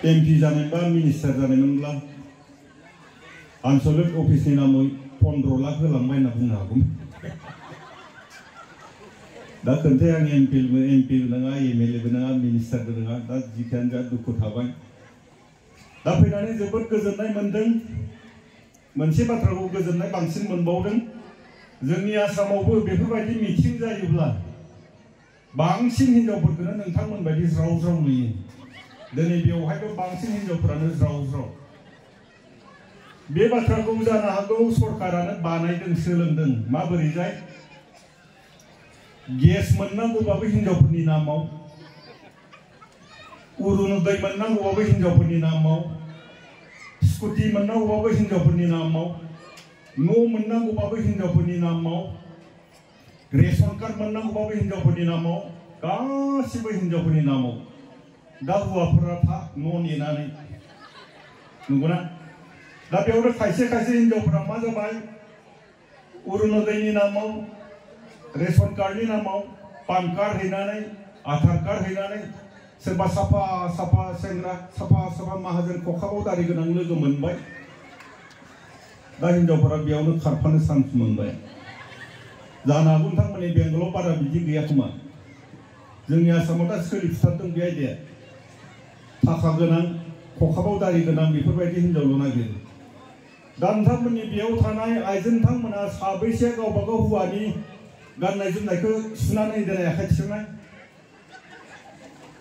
MP जानायबा minister जानायमोनब्ला आनसलिक अफिसनि नामै 15 लाख होलांबाय होनना बुंनो हागौमोन। दा खोन्थाय आं MP नङा MLA नङा मिनिस्टारबो नङा दा जिखियानो जा दुखु थाबाय। दा फैनानै जोबोद गोजोननाय मोनदों। मोनसे बाथ्राखौ गोजोननाय बांसिन मोनबावदों। जोंनि आसामावबो बेफोरबायदि मिथिं जायोब्ला बांसिन हिनजावफोरखौनो नोंथांमोन बायदि ज्राव ज्राव नुयो। दिनै बेवहायबो बांसिन हिनजावफोरानो ज्राव ज्राव। बे बाथ्राखौ जानो हागौ सरकारानो बानायदों सोलोंदों माबोरैजाय गेस मोननांगौबाबो हिनजावफोरनि नामाव, अरुणोदय मोननांगौबाबो हिनजावफोरनि नामाव, स्कुटि मोननांगौबाबो हिनजावफोरनि नामाव, न' मोननांगौबाबो हिनजावफोरनि नामाव, रेशन कार्ड मोननांगौबाबो हिनजावफोरनि नामाव, गासिबो हिनजावफोरनि नामाव। दा हौवाफोरा था न' नेनानै नंगौना? दा बेयावनो खायसे खायसे हिनजावफोरा मा जाबाय अरुणोदयनि नामाव, रेशन कार्डनि नामाव पान कार्ड हैनानै, आधार कार्ड हैनानै सोरबा साफा साफा सेंग्रा साफा साफा माहाजोन खखाबाव दारि गोनां लोगो मोनबाय। दा हिनजावफोरा बेयावनो खारफानो चान्स मोनबाय। जानो हागौ नोंथांमोननि बेंगलाव बारा बिदि गैया खोमा। जोंनि आसामाव दा सोलिफुथारदों बे आयदाया। थाखा गोनां खखाबाव दारि गोनां बेफोरबायदि हिनजावल' नागिरो। दा नोंथांमोननि बेयाव थानाय आइजो नोंथांमोना साबैसे गावबा गाव हौवानि गाननाय जोमनायखौ सुनानै दोननाय आखाइ थिखांनाय?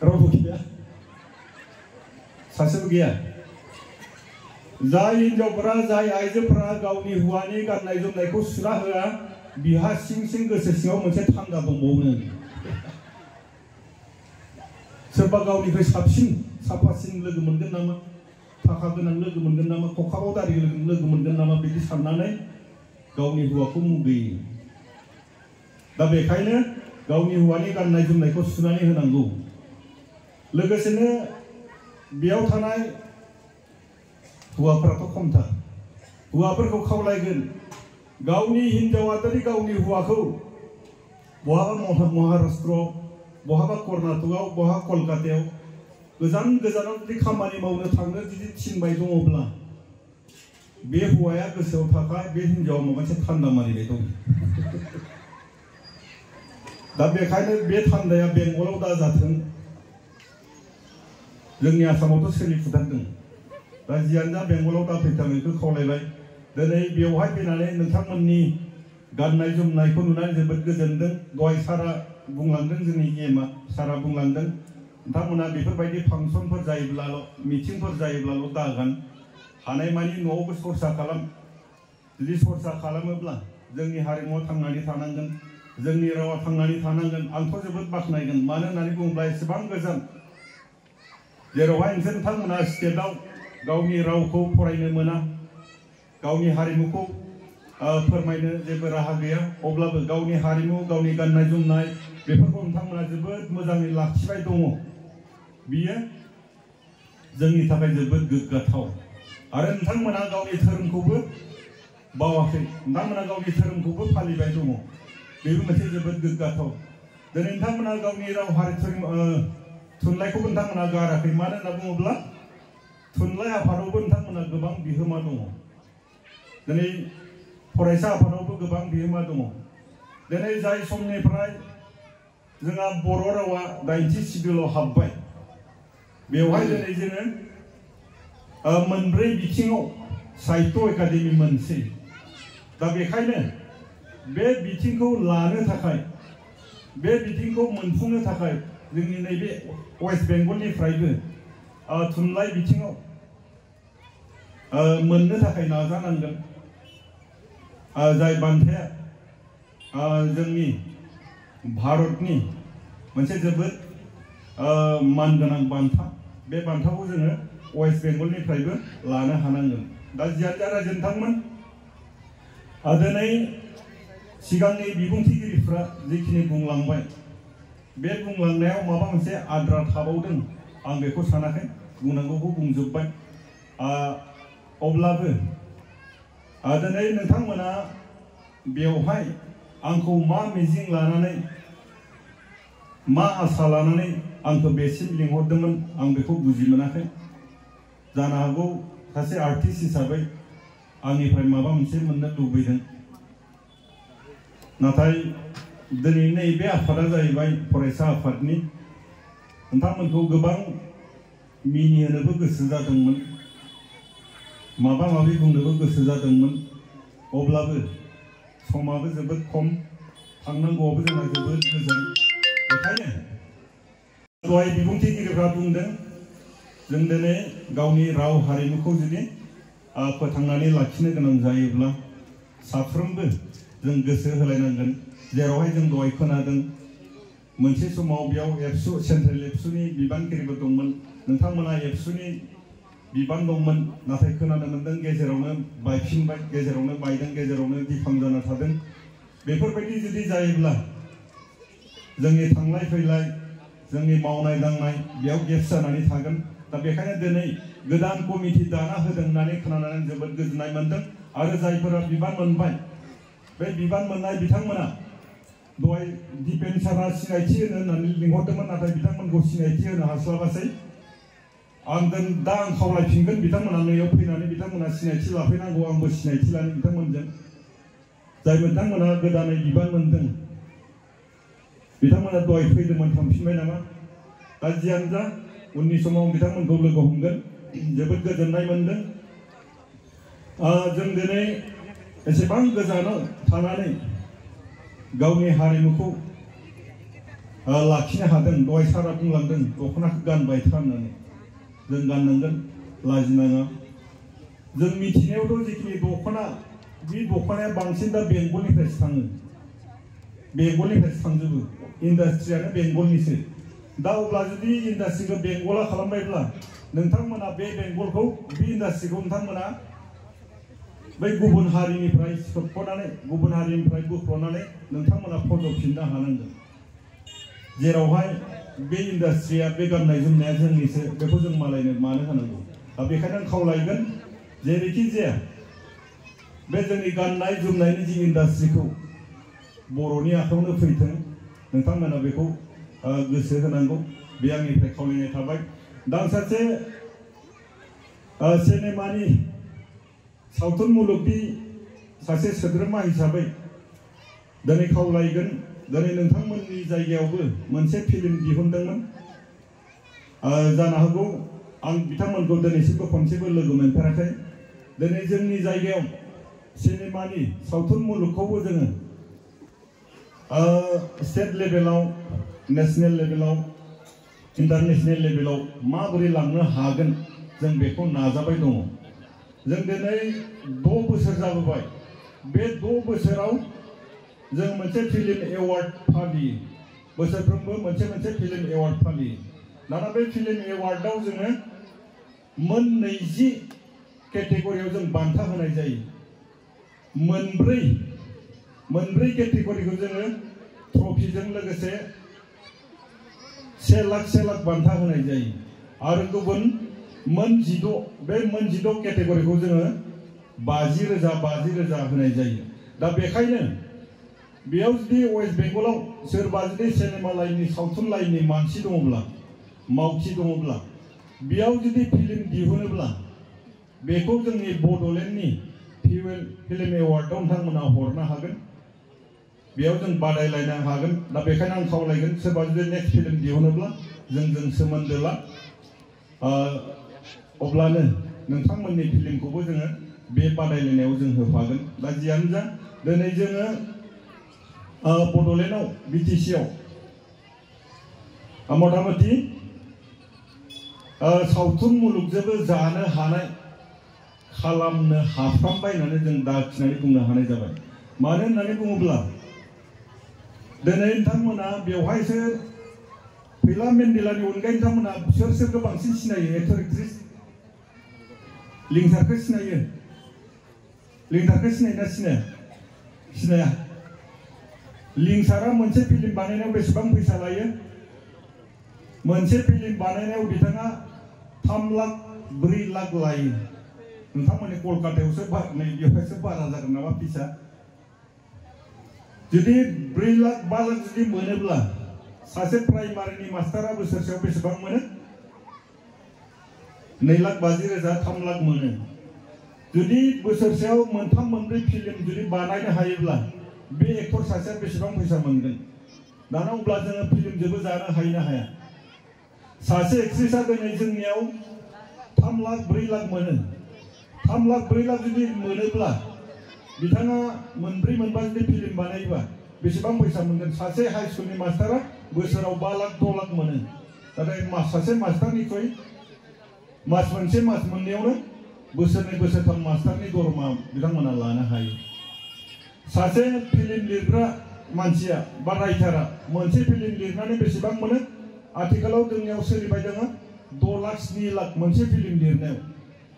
रावबो गैया, सासेबो गैया। जाय हिनजावफोरा जाय आइजोफोरा गावनि हौवानि गाननाय जोमनायखौ सुना होआ बिहा सिं सिं गोसो सिङाव मोनसे थांगा दंबावो। सोरबा गावनिफ्राय साबसिन साफासिन लोगो मोनगोन नामा, थाखा गोनां लोगो मोनगोन नामा, खखाबाव दारि लोगो मोनगोन नामा बिदि साननानै गावनि हौवाखौ मुगैयो। दा बेखायनो गावनि हौवानि गाननाय जोमनायखौ सुनानै होनांगौ। लोगोसेनो बेयाव थानाय हौवाफोराथ' खमथार। हौवाफोरखौ खावलायगोन गावनि हिनजावा जुदि गावनि हौवाखौ बहाबा महाराष्ट्र, बहाबा कर्नाटकआव, बहाबा कलकातायाव गोजान गोजानाव जुदि खामानि मावनो थांनो जुदि थिनबाय दङब्ला बे हौवाया गोसोआव थाखाय बे हिनजावा माबा मोनसे थान्दा मारिबाय दं। दा बेखायनो बे थान्दाया बेंगलाव दाजाथों। जोंनि आसामावथ' सोलिफुथारदों। दा जियानो जा बेंगलाव दा फैथारनायखौ खावलायबाय। दिनै बेवहाय फैनानै नोंथांमोननि गाननाय जोमनायखौ नुनानै जोबोद गोजोनदों। दहाय सारा बुंलांदों, जोंनि एमआ सारा बुंलांदों नोंथांमोना बेफोरबायदि फांसनफोर जायोब्लाल' मिटिंफोर जायोब्लाल' दागान, हानायमानि न'आवबो सरसा खालाम। जुदि सरसा खालामोब्ला जोंनि हारिमुआ थांनानै थानांगोन, जोंनि रावा थांनानै थानांगोन। आंथ' जोबोद बाख्नायगोन। मानो होननानै बुङोब्ला एसेबां गोजान जेरावहाय नोंथांमोना स्टेटआव गावनि रावखौ फरायनो मोना, गावनि हारिमुखौ फोरमायनो जेबो राहा गैया, अब्लाबो गावनि हारिमु गावनि गाननाय जोमनाय बेफोरखौ नोंथांमोना जोबोद मोजाङै लाखिबाय दङ। बियो जोंनि थाखाय जोबोद गोग्गाथाव। आरो नोंथांमोना गावनि धोरोमखौबो बावाखै, नोंथांमोना गावनि धोरोमखौबो फालिबाय दङ। बेबो मोनसे जोबोद गोग्गाथाव। दिनै नोंथांमोना गावनि राव हारि थुनलाइखौबो नोंथांमोना गाराखै। मानो होनना बुङोब्ला थुनलाइ आफादावबो नोंथांमोना गोबां बिहोमा दङ। दिनै फरायसा आफादावबो गोबां बिहोमा दङ। दिनै जाय समनिफ्राय जोंहा बर' रावा 90 सिडिउलाव हाबबाय, बेवहाय दिनै जोङो मोनब्रै बिथिङाव साहित्य एकाडेमि मोनसै। दा बेखायनो बे बिथिंखौ लानो थाखाय, बे बिथिंखौ मोनफुंनो थाखाय जोंनि नैबे वेस्ट बेंगलनिफ्रायबो थुनलाइ बिथिङाव मोननो थाखाय नाजानांगोन। जाय बान्थाया जोंनि भारतनि मोनसे जोबोद मानगोनां बान्था, बे बान्थाखौ जोङो वेस्ट बेंगलनिफ्रायबो लानो हानांगोन। दा जियानो जा रायजो नोंथांमोन, दिनै सिगांनि बिबुंथिगिरिफ्रा जिखिनि बुंलांबाय, बे बुंलांनायाव माबा मोनसे आद्रा थाबावदों आं बेखौ सानाखै। बुंनांगौखौ बुंजोब्बाय। अब्लाबो दिनै नोंथांमोना बेवहाय आंखौ मा मिजिं लानानै, मा आसा लानानै आंखौ बेसिम लिंहरदोंमोन आं बेखौ बुजि मोनाखै। जानो हागौ सासे आर्टिस्ट हिसाबै आंनिफ्राय माबा मोनसे मोननो लुबैदों नाथाय दिनै नैबे आफादा जाहैबाय फरायसा आफादनि नोंथांमोनखौ गोबां मिनिहोनोबो गोसो जादोंमोन माबा माबि बुंनोबो गोसो जादोंमोन अब्लाबो समाबो जोबोद खम थांनांगौआबो जोंहा जोबोद गोजान बेखायनो दहाय बिबुंथिगिरिफ्रा बुंदों जों दिनै गावनि राव हारिमुखौ जुदि फोथांनानै लाखिनो गोनां जायोब्ला साफ्रोमबो जों गोसो होलायनांगोन जेरावहाय जों दहाय खोनादों मोनसे समाव बेयाव एबसु सेन्ट्रेल एबसुनि बिबानगिरिबो दंमोन नोंथांमोना एबसुनि बिबान दंमोन नाथाय खोनानो मोनदों गेजेरावनो बायफिनबाय गेजेरावनो बायदों गेजेरावनो दिफां जाना थादों बेफोरबायदि जुदि जायोब्ला जोंनि थांलाय फैलाय जोंनि मावनाय दांनाय बेयाव गेप्स जानानै थागोन दा बेखायनो दिनै गोदान कमिटि दाना होदों होननानै खोनानानै जोबोद गोजोननाय मोनदों आरो जायफोरा बिबान मोनबाय बे बिबान मोननाय बिथांमोना दहाय दिपेन सारा सिनायथि होनो होननानै लिंहरदोंमोन नाथाय बिथांमोनखौ सिनायथि होनो हास्लाबासै आं खावलायफिनगोन बिथांमोना नैयाव फैनानै बिथांमोना सिनायथि लाफैनांगौ आंबो सिनायथि लानो बिथांमोनजों जाय बिथांमोना गोदानै बिबान मोनदों बिथांमोना दहाय फैदोंमोन थांफिनबाय नामा दा जियानो जा उननि समाव बिथांमोनखौ लोगो हमगोन जोबोद गोजोननाय मोनदों जों दिनै एसेबां गोजानाव थानानै गावनि हारिमुखौ लाखिनो हादों दहाय सारा बुंलांदों दख'नाखौ गानबाय था होननानै जों गाननांगोन लाजिनाङा जों मिथिनायावथ' जिखिनि दख'ना बे दख'नाया बांसिन दा बेंगलनिफ्रायसो थाङो बेंगलनिफ्रायसो थांजोबो इन्डास्ट्रियानो बेंगलनिसो दा अब्ला जुदि इन्डास्ट्रिखौ बेंगला खालामबायब्ला नोंथांमोना बे बेंगलखौ बे इन्डास्ट्रिखौ नोंथांमोना बै गुबुन हारिनिफ्राय सोबख'नानै गुबुन हारिनिफ्राय बोख्ल'नानै नोंथांमोना फज'फिननो हानांगोन जेरावहाय बे इन्डास्ट्रिया बे गाननाय जोमनाया जोंनिसो बेखौ जों मालायनो मानो होनांगौ दा बेखायनो आं खावलायगोन जेरैखि जाया बे जोंनि गाननाय जोमनायनि जि इन्डास्ट्रिखौ बर'नि आखायावनो फैथों नोंथांमोना बेखौ गोसो होनांगौ बे आंनिफ्राय खावलायनाय थाबाय दा सासे सिनेमानि सावथुन मुलुगनि सासे सोद्रोमा हिसाबै दिनै खावलायगोन दिनै नोंथांमोननि जायगायावबो मोनसे फिल्म दिहुनदोंमोन जानो हागौ आं बिथांमोनखौ दिनैसिमबो खनसेबो लोगो मोनफेराखै दिनै जोंनि जायगायाव सिनेमानि सावथुन मुलुगखौबो जोङो स्टेट लेभेलाव नेशनेल लेभेलाव इन्टारनेशनेल लेभेलाव माबोरै लांनो हागोन जों बेखौ नाजाबाय दङ जों दिनै 6 बोसोर जाबोबाय बे 6 बोसोराव जों मोनसे फिल्म एवार्ड फालियो बोसोरफ्रोमबो मोनसे फिल्म एवार्ड फालियो दाना बे फिल्म एवार्डआव जोङो मोन 20 केटेगरियाव जों बान्था होनाय जायो मोनब्रै केटेगरिखौ जोङो ट्रफिजों लोगोसे 1 लाख बान्था होनाय जायो आरो गुबुन मोन 16 बे मोन 16 केटेगरिखौ जोङो 50,000 होनाय जायो दा बेखायनो बेयाव जुदि वेस्ट बेंगलाव सोरबा जुदि सिनेमा लाइननि सावथुन लाइननि मानसि दङब्ला मावथि दङब्ला बेयाव जुदि फिल्म दिहुनोब्ला बेखौ जोंनि बड'लेण्डनि फिल्म एवार्डआव नोंथांमोना हरनो हागोन बेयाव जों बादायलायनो हागोन दा बेखायनो आं खावलायगोन सोरबा जुदि नेक्स्ट फिल्म दिहुनोब्ला जोंजों सोमोन्दो ला अब्लानो नोंथांमोननि फिल्मखौबो जोङो बे बादायलायनायाव जों होफागोन दा जियानो जा दिनै जोङो बड'लेण्डआव बिटिसिआव मथामथि सावथुन मुलुगजोंबो जानो हानाय खालामनो हाफ्रामबाय होननानै जों दाखिनानै बुंनो हानाय जाबाय मानो होननानै बुङोब्ला दिनै नोंथांमोना बेवहायसो फैला मेन्डेलानि अनगायै नोंथांमोना सोरखौ बांसिन सिनायो एक्टर एक्ट्रिस लिंसारखौ सिनायो लिंसारखौ सिनायना सिनाया लिंसारा मोनसे फिल्म बानायनायाव बेसेबां फैसा लायो मोनसे फिल्म बानायनायाव बिथाङा 3 लाख 4 लाख लायो नोंथांमोननि कलकातायावसो बेवहायसो बारा जागोन नामा फैसा जुदि 4 लाख 5 लाख जुदि मोनोब्ला सासे प्राइमारिनि मास्टारा बोसोरसेयाव बेसेबां मोनो 2,50,000 3 लाख मोनो जुदि बोसोरसेयाव मोनथाम मोनब्रै फिल्म जुदि बानायनो हायोब्ला बे एक्टर सासेया बेसेबां फैसा मोनगोन दाना अब्ला जोङो फिल्मजोंबो जानो हायो ना हाया सासे एक्ट्रेसआ दिनै जोंनियाव 3 लाख 4 लाख मोनो 3 लाख 4 लाख जुदि मोनोब्ला बिथाङा मोनब्रै मोनबा जुदि फिल्म बानायोबा बेसेबां फैसा मोनगोन सासे हाई स्कुलनि मास्टारा बोसोराव 5 लाख 6 लाख मोनो नाथाय सासे मास्टारनिख्रुइ मास मोनसे मास मोननैयावनो बोसोरनै बोसोरथाम मास्टारनि दरमा बिथांमोना लानो हायो सासे फिल्म लिरग्रा मानसिया बा राइटारा मोनसे फिल्म लिरनानै बेसेबां मोनो आथिखालाव जोंनियाव सोलिबाय दङ 6 लाख 7 लाख मोनसे फिल्म लिरनायाव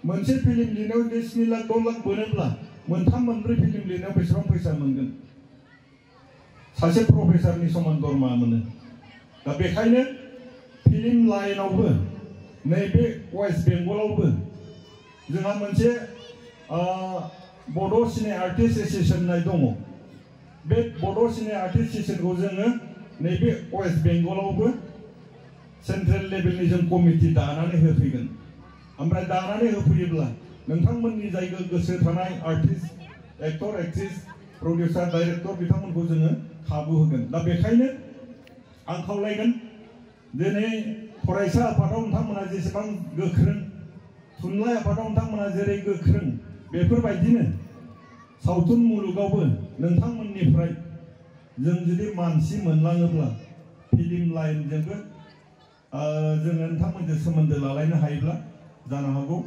मोनसे फिल्म लिरनायाव जुदि 7 लाख 6 लाख मोनोब्ला मोनथाम मोनब्रै फिल्म लिरनायाव बेसेबां फैसा मोनगोन सासे प्रफेसरनि समान दरमा मोनो दा बेखायनो फिल्म लाइनावबो नैबे वेस्ट बेंगलावबो जोंहा मोनसे बड' सिने आर्टिस्ट एसोसिएशन होननाय दङ बे बड' सिने आर्टिस्ट एसोसिएशनखौ जोङो नैबे वेस्ट बेंगलावबो सेंट्रेल लेभेलनि जों कमिटि दानानै होफैगोन ओमफ्राय दानानै होफैयोब्ला नोंथांमोननि जायगायाव गोसो थानाय artist actor actress producer director बिथांमोनखौ जोङो खाबु होगोन दा बेखायनो आं खावलायगोन दिनै फरायसा आफादाव नोंथांमोना जेसेबां गोख्रों थुनलाइ आफादाव नोंथांमोना जेरै गोख्रों बेफोरबायदिनो सावथुन मुलुगावबो नोंथांमोननिफ्राय जों जुदि मानसि मोनलाङोब्ला फिल्म लाइनजोंबो जोङो नोंथांमोनजों सोमोन्दो लालायनो हायोब्ला जानो हागौ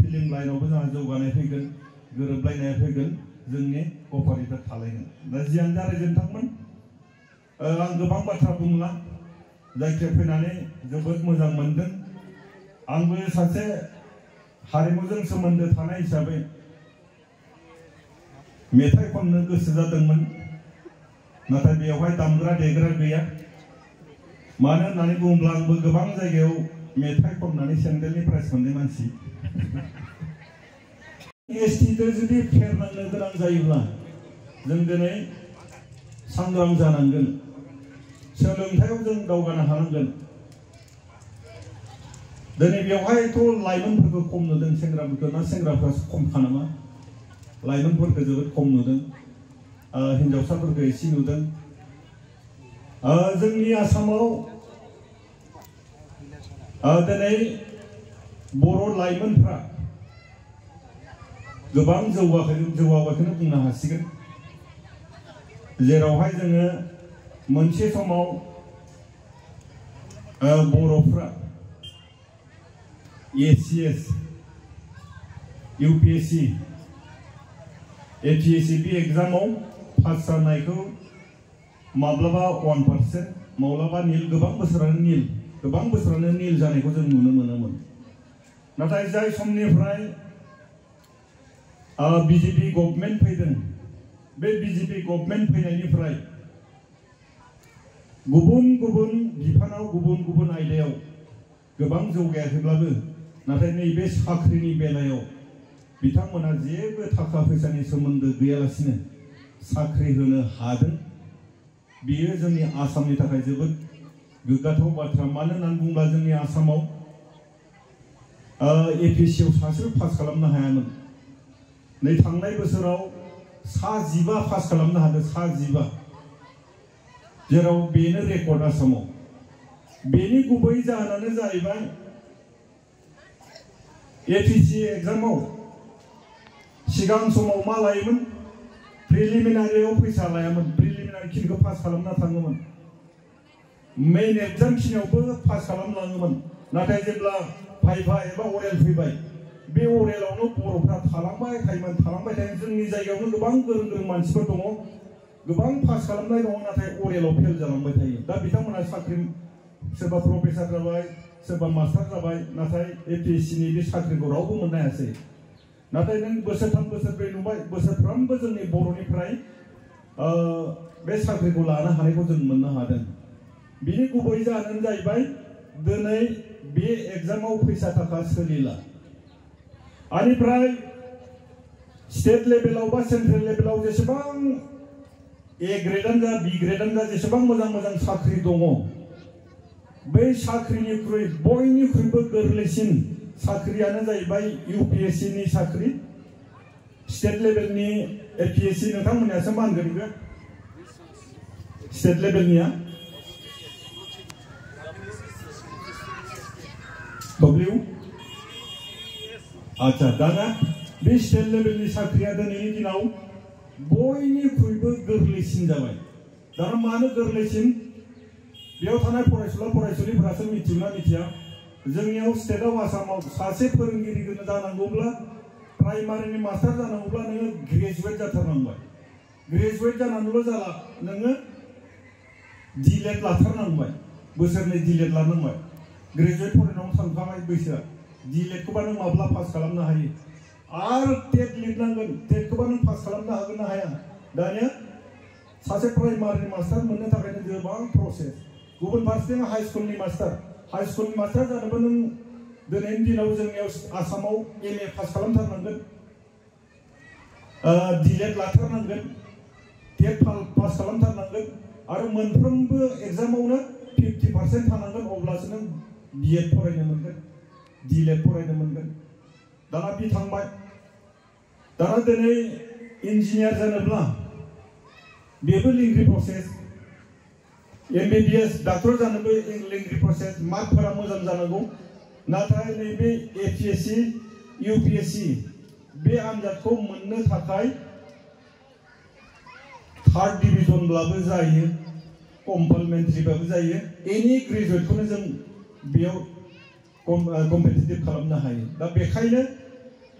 फिल्म लाइनावबो जोंहा जौगानाय फैगोन गोरोबलायनाय फैगोन जोंनि कपारेटर थालायगोन दा जियानो जा रायजो नोंथांमोन आं गोबां बाथ्रा बुंला जायखिया फैनानै जोबोद मोजां मोनदों आंबो सासे हारिमुजों सोमोन्दो थानाय हिसाबै मेथाइ खननो गोसो जादोंमोन नाथाय बेवहाय दामग्रा देग्रा गैया मानो होननानै बुङोब्ला आंबो गोबां जायगायाव मेथाइ खननानै सेन्देलनि प्राइज मोननाय मानसि एसटिजों जुदि फेर नांनो गोनां जायोब्ला जों दिनै सांग्रां जानांगोन सोलोंथायाव जों दावगानो हानांगोन दिनै बेवहायथ' लाइमोनफोरखौ खम नुदों सेंग्राफोरखौ ना सेंग्राफ्रासो खमखा नामा लाइमोनफोरखौ जोबोद खम नुदों हिन्जावसाफोरखौ एसे नुदों जोंनि आसामाव दिनै बर' लाइमोनफ्रा गोबां जौगाबायखौनो बुंनो हासिगोन जेरावहाय जोङो मोनसे समाव बर'फ्रा ACS UPSC APSC एग्जामाव पास जानायखौ माब्लाबा 1% माब्लाबा नील गोबां बोसोरानो नील जानायखौ जों नुनो मोनोमोन नाथाय जाय समनिफ्राय BJP गभर्नमेन्ट फैदों बे BJP गभर्नमेन्ट फैनायनिफ्राय गुबुन गुबुन बिफानाव गुबुन गुबुन आयदायाव गोबां जौगायाखैब्लाबो नाथाय नैबे साख्रिनि बेलायाव बिथांमोना जेबो थाखा फैसानि सोमोन्दो गैयालासिनो साख्रि होनो हादों बेयो जोंनि आसामनि थाखाय जोबोद गोग्गाथाव बाथ्रा मानो होननानै बुङोब्ला जोंनि आसामाव APSCआव सासेबो पास खालामनो हायामोन नै थांनाय बोसोराव सा 15 पास खालामनो हादों सा 15 जेराव बेनो रेकर्ड आसामाव बेनि गुबै जाहोनानो जाहैबाय APSC एग्जामाव सिगां समाव मा लायोमोन प्रिलिमिनारियाव फैसा लायामोन प्रिलिमिनारि खिनिखौ पास खालामना थाङोमोन मेइन एग्जाम खिनियावबो पास खालामलाङोमोन नाथाय जेब्ला भाइभा एबा अरेल फैबाय बे अरेलावनो बर'फ्रा थालांबाय थायो जोंनि जायगायावनो गोबां गोरों गोरों मानसिफोर दङ गोबां पास खालामनाय दङ नाथाय अरेलाव फेल जालांबाय थायो दा बिथांमोना साख्रि सोरबा प्रफेसर जाबाय सोरबा मास्टार जाबाय नाथाय APSCनि बे साख्रिखौ रावबो मोननो हायासै नाथाय नों बोसोरथाम बोसोरब्रै नुबाय बोसोरफ्रोमबो जोंनि बर'निफ्राय बे साख्रिखौ लानो हानायखौ जों मोननो हादों बिनि गुबै जाहोनानो जाहैबाय दिनै बे एग्जामाव फैसा थाखा सोलिला आनिफ्राय स्टेट लेभेलाव बा सेन्ट्रेल लेभेलाव जेसेबां A ग्रेडानो जा B ग्रेडानो जा जेसेबां मोजां मोजां साख्रि दङ बै साख्रिनिख्रुइ बयनिख्रुइबो गोरलैसिन साख्रियानो जाहैबाय UPSC नि साख्रि स्टेट लेभेलनि APSC नोंथांमोननियासो मा होनगोन बेखौ स्टेट लेभेलनिया W अच्छा दाना बे स्टेट लेभेलनि साख्रिया दिनैनि दिनाव बयनिख्रुइबो गोरलैसिन जाबाय दाना मानो गोरलैसिन बेयाव थानाय फरायसुला फरायसुलिफोरासो मिथियोना मिथिया जोंनियाव स्टेटआव आसामाव सासे फोरोंगिरि जानांगौब्ला प्राइमारिनि मास्टार जानांगौब्ला नोङो ग्रेजुवेट जाथारनांबाय ग्रेजुवेट जानानैल' जाला नोङो डिलेट लाथारनांबाय बोसोरनै डिलेट लानांबाय ग्रेजुवेट फरायनायाव थांखाबाय बैसोआ डिलेटखौबा नों माब्ला पास खालामनो हायो आरो टेट लिरनांगोन टेटखौबा नों पास खालामनो हागोन ना हाया दानिया सासे प्राइमारिनि मास्टार मोननो थाखायनो गोबां प्रसेस गुबुन फारसेथिं हाई स्कुलनि मास्टार जानोबो नों दिनैनि दिनाव जोंनियाव आसामाव MA पास खालामथारनांगोन डिलेट लाथारनांगोन टेट पास खालामथारनांगोन आरो मोनफ्रोमबो एग्जामावनो 50% थानांगोन अब्लासो नों BEd फरायनो मोनगोन डिलेट फरायनो मोनगोन दाना बि थांबाय दाना दिनै इन्जिनियार जानोब्ला बेबो लिंग्रि प्रसेस MBBS डाक्टर जानोबो लिंग्रि प्रसेस मार्कफोरा मोजां जानांगौ नाथाय नैबे APSC UPSC बे आनजादखौ मोननो थाखाय 3rd डिभिजनब्लाबो जायो कम्पालमेन्टारिबाबो जायो एनि ग्रेजुवेटखौनो जों बेयाव कम्पिटिटिभ खालामनो हायो दा बेखायनो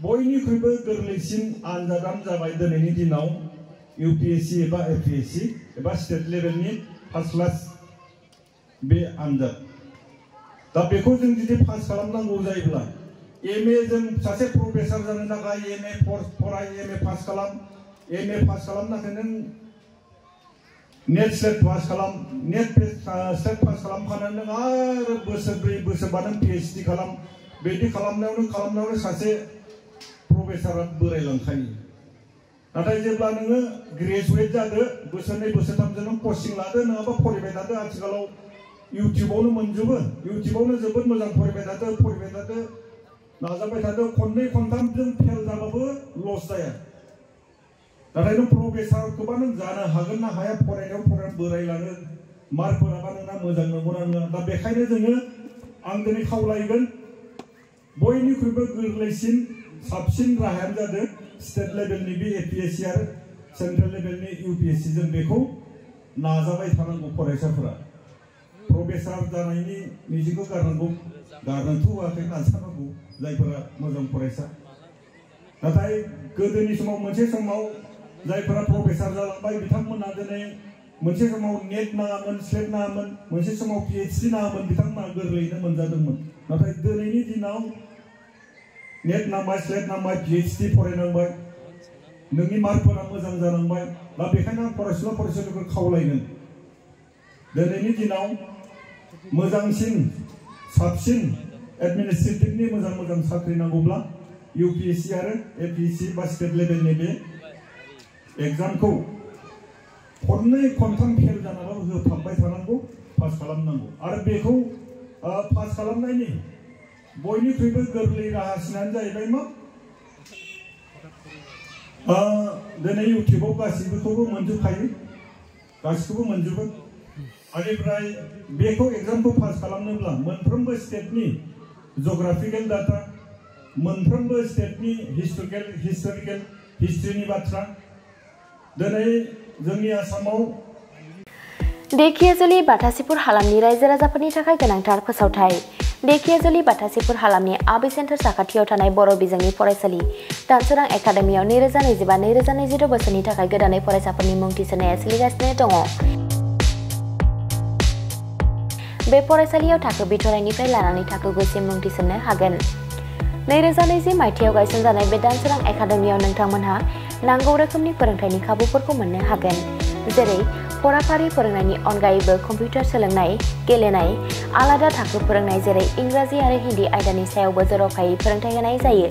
बयनिख्रुइबो गोरलैसिन आनजादानो जाबाय दिनैनि दिनाव UPSC एबा APSC एबा स्टेट लेभेलनि फार्स्ट क्लास बे आनजाद दा बेखौ जों जुदि पास खालामनांगौ जायोब्ला MA जों सासे प्रफेसर जानो थाखाय MA फराय MA पास खालाम MA पास खालामनो थाखाय नों नेट स्लेट पास खालाम नेट स्लेट पास खालामखानानै नों आरो बोसोरब्रै बोसोरबा नों PhD खालाम बेदि खालामनायावनो सासे प्रफेसरा बोरायलांखायो नाथाय जेब्ला नोङो ग्रेजुवेट जादो बोसोरनै बोसोरथामजों नों कचिं लादो नङाबा फरायबाय थादो आथिखालाव इउटिउबावनो मोनजोबो इउटिउबावनो जोबोद मोजां फरायबाय थादो नाजाबाय थादो खननै खनथामजों फेल जाबाबो लस जाया नाथाय नों प्रफेसरखौबा नों जानो हागोन ना हाया फरायनायाव बोरायलाङो मार्कफोराबा नोंना मोजां नंगौना नङा दा बेखायनो जोङो आं दिनै खावलायगोन बयनिख्रुइबो गोरलैसिन साबसिन राहायानो जादों स्टेट लेभेलनि बे APSC आरो सेन्ट्रेल लेभेलनि UPSC जों बेखौ नाजाबाय थानांगौ फरायसाफोरा प्रफेसर जानायनि मिजिंखौ गारनोथ' होआखै नाजानांगौ जायफोरा मोजां फरायसा नाथाय गोदोनि समाव मोनसे समाव जायफोरा प्रफेसर जालांबाय बिथांमोना दिनै मोनसे समाव नेट नाङामोन स्लेट नाङामोन मोनसे समाव PhD नाङामोन बिथांमोना गोरलैयैनो मोनजादोंमोन नाथाय दिनैनि दिनाव नेट नांबाय स्लेट नांबाय PhD फरायनांबाय नोंनि मार्कफोरा मोजां जानांबाय दा बेखायनो आं फरायसुला फरायसुलिफोरखौ खावलायगोन दिनैनि दिनाव मोजांसिन साबसिन एडमिनिस्ट्रेटिभनि मोजां साख्रि नांगौब्ला UPSC आरो APSC बा स्टेट लेभेलनि बे एग्जामखौ खननै खनथाम फेल जानाबाबो होथाबबाय थानांगौ पास खालामनांगौ आरो बेखौ पास खालामनायनि बयनिख्रुइबो गोरलै राहासिनानो जाहैबाय मा दिनै इउटिउबाव गासिबोखौबो मोनजोबखायो गासिखौबो मोनजोबो बेनिफ्राय बेखौ एग्जामखौ पास खालामनोब्ला मोनफ्रोमबो स्टेटनि जिअग्राफिकेल डाटा मोनफ्रोमबो स्टेटनि हिस्टोरिकेल हिस्ट्रिनि बाथ्रा दिनै जोंनि आसामाव धेकियाजुलि बाथासिपुर हालामनि रायजो राजाफोरनि थाखाय गोनांथार फोसावथाय धेकियाजुलि बाथासिपुर हालामनि आबै सेन्टार साखाथियाव थानाय बर' बिजोंनि फरायसालि दानसोरां एकाडेमियाव 2025-2026 बोसोरनि थाखाय गोदानै फरायसाफोरनि मुं थिसननाया सोलिगासिनो दङ। बे फरायसालियाव थाखो बिथराइनिफ्राय लानानै थाखो 9 सिम मुं थिसननो हागोन। 2020 मायथाइयाव गायसनजानाय बे दानसोरां एकाडेमियाव नोंथांमोनहा नांगौ रोखोमनि फोरोंथायनि खाबुफोरखौ मोननो हागोन जेरै फराफारि फोरोंनायनि अनगायैबो कम्पिउटार सोलोंनाय गेलेनाय आलादा थाखो फोरोंनाय जेरै इंराजि आरो हिन्दी आयदानि सायावबो जर'खायै फोरोंथाय होनाय जायो।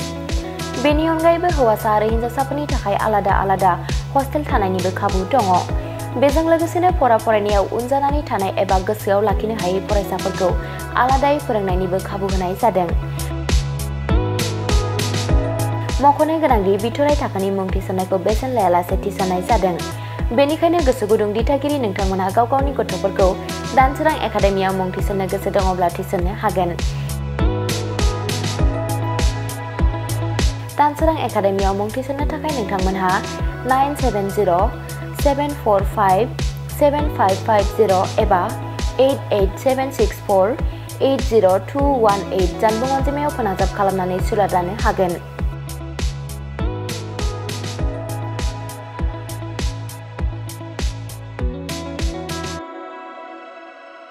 बेनि अनगायैबो हौवासा आरो हिन्जावसाफोरनि थाखाय आलादा हस्टेल थानायनिबो खाबु दङ। बेजों लोगोसेनो फरायनायाव उन जानानै थानाय एबा गोसोआव लाखिनो हायै फरायसाफोरखौ आलादायै फोरोंनायनिबो खाबु होनाय जादों। मख'नो गोनांदि बिथराइ थाखोनि मुं थिसननायखौ बेसेन लायालासे थिसननाय जादों। बेनिखायनो गोसो गुदुं दिथागिरि नोंथांमोनहा गाव गावनि गथ'फोरखौ दानसोरां एकाडेमियाव मुं थिसननो गोसो दङब्ला थिसननो हागोन। दानसोरां एकाडेमियाव मुं थिसननो थाखाय नोंथांमोनहा 9704457550 एबा 88764802118 जानबुं अनजिमायाव फोनांजाब खालामनानै सुलाद लानो हागोन।